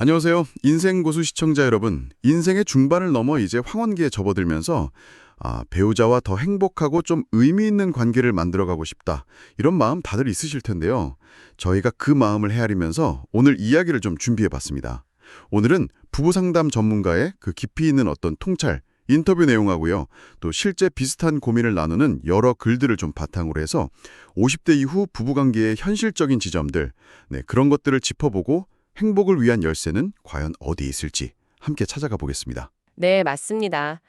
안녕하세요. 인생고수 시청자 여러분. 인생의 중반을 넘어 이제 황혼기에 접어들면서 배우자와 더 행복하고 좀 의미 있는 관계를 만들어가고 싶다. 이런 마음 다들 있으실 텐데요. 저희가 그 마음을 헤아리면서 오늘 이야기를 좀 준비해봤습니다. 오늘은 부부 상담 전문가의 그 깊이 있는 어떤 통찰, 인터뷰 내용하고요. 또 실제 비슷한 고민을 나누는 여러 글들을 좀 바탕으로 해서 50대 이후 부부관계의 현실적인 지점들, 그런 것들을 짚어보고 행복을 위한 열쇠는 과연 어디에 있을지 함께 찾아가 보겠습니다. 네, 맞습니다.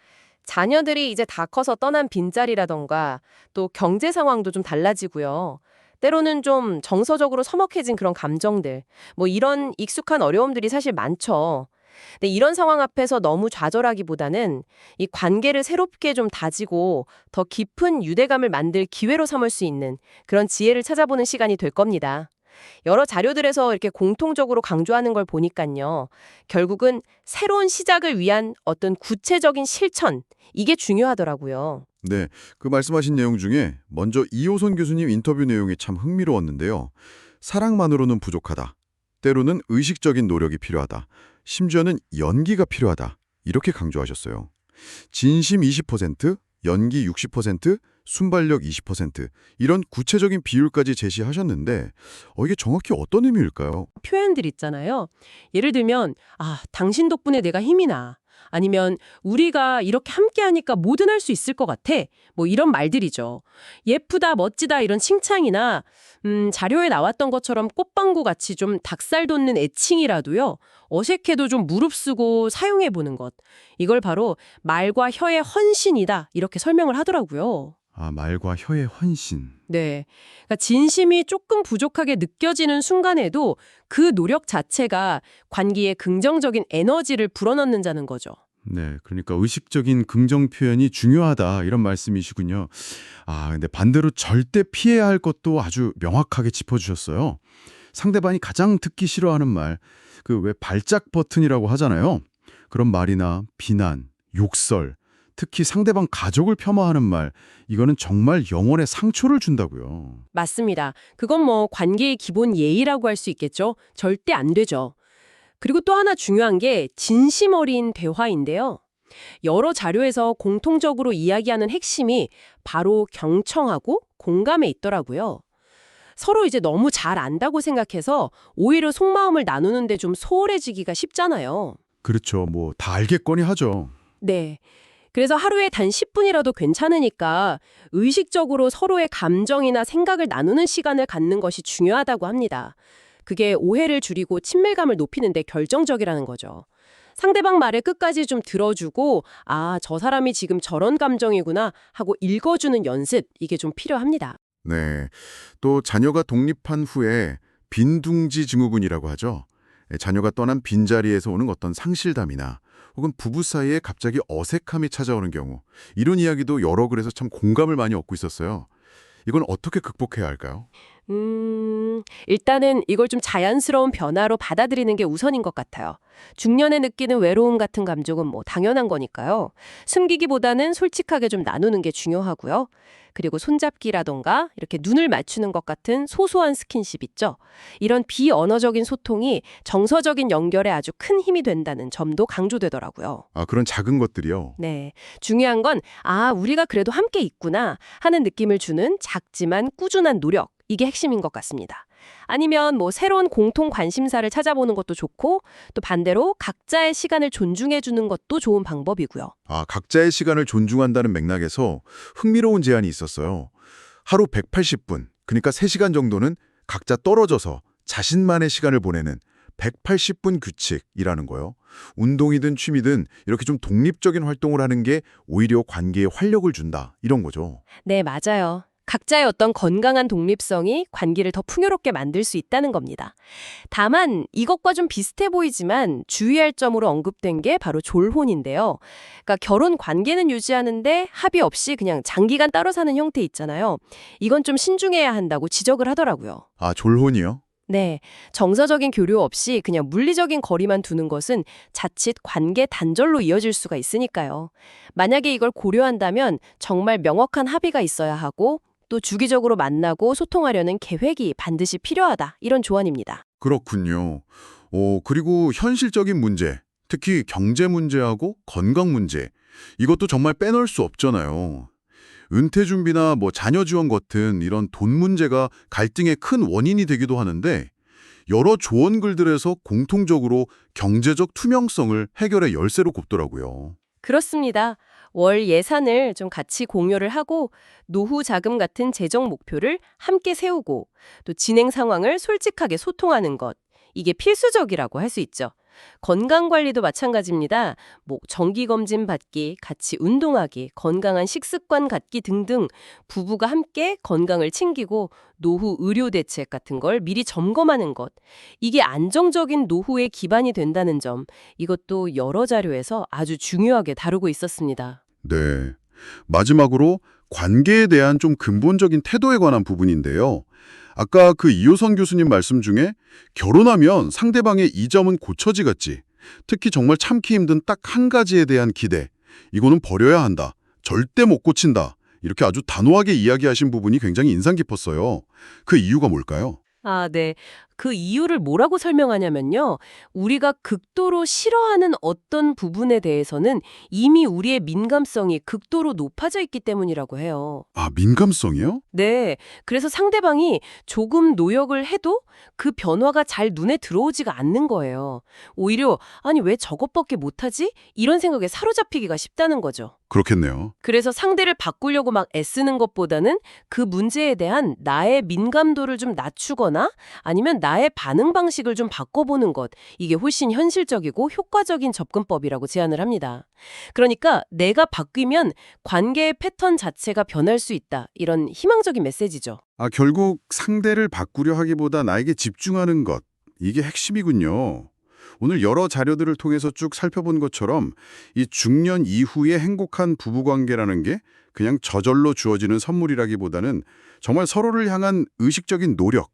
자녀들이 이제 다 커서 떠난 빈자리라던가 또 경제 상황도 좀 달라지고요. 때로는 좀 정서적으로 서먹해진 그런 감정들, 뭐 이런 익숙한 어려움들이 사실 많죠. 근데 이런 상황 앞에서 너무 좌절하기보다는 이 관계를 새롭게 좀 다지고 더 깊은 유대감을 만들 기회로 삼을 수 있는 그런 지혜를 찾아보는 시간이 될 겁니다. 여러 자료들에서 이렇게 공통적으로 강조하는 걸 보니까요. 결국은 새로운 시작을 위한 어떤 구체적인 실천, 이게 중요하더라고요. 네, 그 말씀하신 내용 중에 먼저 이호선 교수님 인터뷰 내용이 참 흥미로웠는데요. 사랑만으로는 부족하다. 때로는 의식적인 노력이 필요하다. 심지어는 연기가 필요하다. 이렇게 강조하셨어요. 진심 20%, 연기 60%, 순발력 20% 이런 구체적인 비율까지 제시하셨는데 이게 정확히 어떤 의미일까요? 표현들 있잖아요. 예를 들면, 당신 덕분에 내가 힘이 나. 아니면 우리가 이렇게 함께하니까 뭐든 할 수 있을 것 같아. 뭐 이런 말들이죠. 예쁘다, 멋지다 이런 칭찬이나 자료에 나왔던 것처럼 꽃방구 같이 좀 닭살 돋는 애칭이라도요. 어색해도 좀 무릅쓰고 사용해 보는 것. 이걸 바로 말과 혀의 헌신이다 이렇게 설명을 하더라고요. 말과 혀의 헌신. 네. 그러니까 진심이 조금 부족하게 느껴지는 순간에도 그 노력 자체가 관계에 긍정적인 에너지를 불어넣는다는 거죠. 네, 그러니까 의식적인 긍정 표현이 중요하다 이런 말씀이시군요. 근데 반대로 절대 피해야 할 것도 아주 명확하게 짚어주셨어요. 상대방이 가장 듣기 싫어하는 말, 그 왜 발작 버튼이라고 하잖아요. 그런 말이나 비난, 욕설, 특히 상대방 가족을 폄하하는 말, 이거는 정말 영혼에 상처를 준다고요. 맞습니다. 그건 뭐 관계의 기본 예의라고 할 수 있겠죠. 절대 안 되죠. 그리고 또 하나 중요한 게 진심 어린 대화인데요. 여러 자료에서 공통적으로 이야기하는 핵심이 바로 경청하고 공감에 있더라고요. 서로 이제 너무 잘 안다고 생각해서 오히려 속마음을 나누는데 좀 소홀해지기가 쉽잖아요. 그렇죠. 뭐 다 알겠거니 하죠. 네. 그래서 하루에 단 10분이라도 괜찮으니까 의식적으로 서로의 감정이나 생각을 나누는 시간을 갖는 것이 중요하다고 합니다. 그게 오해를 줄이고 친밀감을 높이는 데 결정적이라는 거죠. 상대방 말을 끝까지 좀 들어주고 저 사람이 지금 저런 감정이구나 하고 읽어주는 연습, 이게 좀 필요합니다. 네. 또 자녀가 독립한 후에 빈둥지 증후군이라고 하죠. 자녀가 떠난 빈자리에서 오는 어떤 상실감이나 혹은 부부 사이에 갑자기 어색함이 찾아오는 경우 이런 이야기도 여러 글에서 참 공감을 많이 얻고 있었어요. 이건 어떻게 극복해야 할까요? 일단은 이걸 좀 자연스러운 변화로 받아들이는 게 우선인 것 같아요. 중년에 느끼는 외로움 같은 감정은 뭐 당연한 거니까요. 숨기기보다는 솔직하게 좀 나누는 게 중요하고요. 그리고 손잡기라던가 이렇게 눈을 맞추는 것 같은 소소한 스킨십 있죠. 이런 비언어적인 소통이 정서적인 연결에 아주 큰 힘이 된다는 점도 강조되더라고요. 그런 작은 것들이요. 네. 중요한 건, 우리가 그래도 함께 있구나 하는 느낌을 주는 작지만 꾸준한 노력. 이게 핵심인 것 같습니다. 아니면 뭐 새로운 공통 관심사를 찾아보는 것도 좋고, 또 반대로 각자의 시간을 존중해 주는 것도 좋은 방법이고요. 각자의 시간을 존중한다는 맥락에서 흥미로운 제안이 있었어요. 하루 180분, 그러니까 3시간 정도는 각자 떨어져서 자신만의 시간을 보내는 180분 규칙이라는 거요. 운동이든 취미든 이렇게 좀 독립적인 활동을 하는 게 오히려 관계에 활력을 준다. 이런 거죠. 네, 맞아요. 각자의 어떤 건강한 독립성이 관계를 더 풍요롭게 만들 수 있다는 겁니다. 다만 이것과 좀 비슷해 보이지만 주의할 점으로 언급된 게 바로 졸혼인데요. 그러니까 결혼 관계는 유지하는데 합의 없이 그냥 장기간 따로 사는 형태 있잖아요. 이건 좀 신중해야 한다고 지적을 하더라고요. 졸혼이요? 네, 정서적인 교류 없이 그냥 물리적인 거리만 두는 것은 자칫 관계 단절로 이어질 수가 있으니까요. 만약에 이걸 고려한다면 정말 명확한 합의가 있어야 하고 또 주기적으로 만나고 소통하려는 계획이 반드시 필요하다. 이런 조언입니다. 그렇군요. 그리고 현실적인 문제, 특히 경제 문제하고 건강 문제, 이것도 정말 빼놓을 수 없잖아요. 은퇴 준비나 자녀 지원 같은 이런 돈 문제가 갈등의 큰 원인이 되기도 하는데 여러 조언 글들에서 공통적으로 경제적 투명성을 해결의 열쇠로 꼽더라고요. 그렇습니다. 월 예산을 좀 같이 공유를 하고 노후 자금 같은 재정 목표를 함께 세우고 또 진행 상황을 솔직하게 소통하는 것. 이게 필수적이라고 할 수 있죠. 건강 관리도 마찬가지입니다. 정기 검진 받기, 같이 운동하기, 건강한 식습관 갖기 등등 부부가 함께 건강을 챙기고 노후 의료 대책 같은 걸 미리 점검하는 것. 이게 안정적인 노후의 기반이 된다는 점. 이것도 여러 자료에서 아주 중요하게 다루고 있었습니다. 네. 마지막으로 관계에 대한 좀 근본적인 태도에 관한 부분인데요. 아까 그 이효선 교수님 말씀 중에 결혼하면 상대방의 이 점은 고쳐지겠지. 특히 정말 참기 힘든 딱 한 가지에 대한 기대. 이거는 버려야 한다. 절대 못 고친다. 이렇게 아주 단호하게 이야기하신 부분이 굉장히 인상 깊었어요. 그 이유가 뭘까요? 네. 그 이유를 뭐라고 설명하냐면요. 우리가 극도로 싫어하는 어떤 부분에 대해서는 이미 우리의 민감성이 극도로 높아져 있기 때문이라고 해요. 아, 민감성이요? 네. 그래서 상대방이 조금 노력을 해도 그 변화가 잘 눈에 들어오지가 않는 거예요. 오히려 아니 왜 저것밖에 못하지? 이런 생각에 사로잡히기가 쉽다는 거죠. 그렇겠네요. 그래서 상대를 바꾸려고 막 애쓰는 것보다는 그 문제에 대한 나의 민감도를 좀 낮추거나 아니면 나의 반응 방식을 좀 바꿔보는 것. 이게 훨씬 현실적이고 효과적인 접근법이라고 제안을 합니다. 그러니까 내가 바뀌면 관계의 패턴 자체가 변할 수 있다. 이런 희망적인 메시지죠. 결국 상대를 바꾸려 하기보다 나에게 집중하는 것. 이게 핵심이군요. 오늘 여러 자료들을 통해서 쭉 살펴본 것처럼 이 중년 이후의 행복한 부부관계라는 게 그냥 저절로 주어지는 선물이라기보다는 정말 서로를 향한 의식적인 노력,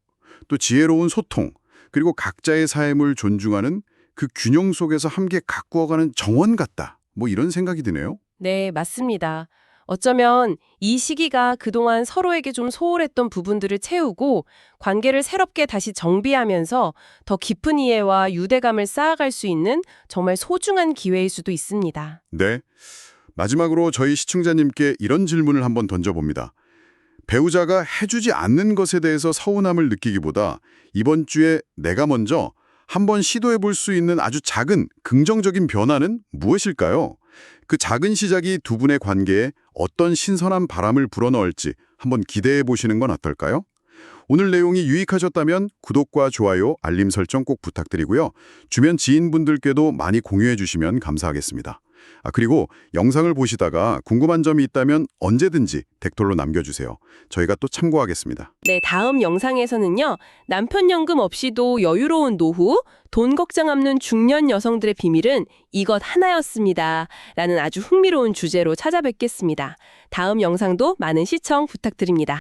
또 지혜로운 소통, 그리고 각자의 삶을 존중하는 그 균형 속에서 함께 가꾸어가는 정원 같다. 이런 생각이 드네요. 네, 맞습니다. 어쩌면 이 시기가 그동안 서로에게 좀 소홀했던 부분들을 채우고 관계를 새롭게 다시 정비하면서 더 깊은 이해와 유대감을 쌓아갈 수 있는 정말 소중한 기회일 수도 있습니다. 네. 마지막으로 저희 시청자님께 이런 질문을 한번 던져봅니다. 배우자가 해주지 않는 것에 대해서 서운함을 느끼기보다 이번 주에 내가 먼저 한번 시도해 볼 수 있는 아주 작은 긍정적인 변화는 무엇일까요? 그 작은 시작이 두 분의 관계에 어떤 신선한 바람을 불어넣을지 한번 기대해 보시는 건 어떨까요? 오늘 내용이 유익하셨다면 구독과 좋아요, 알림 설정 꼭 부탁드리고요. 주변 지인분들께도 많이 공유해 주시면 감사하겠습니다. 그리고 영상을 보시다가 궁금한 점이 있다면 언제든지 댓글로 남겨주세요. 저희가 또 참고하겠습니다. 네, 다음 영상에서는요. 남편 연금 없이도 여유로운 노후, 돈 걱정 없는 중년 여성들의 비밀은 이것 하나였습니다. 라는 아주 흥미로운 주제로 찾아뵙겠습니다. 다음 영상도 많은 시청 부탁드립니다.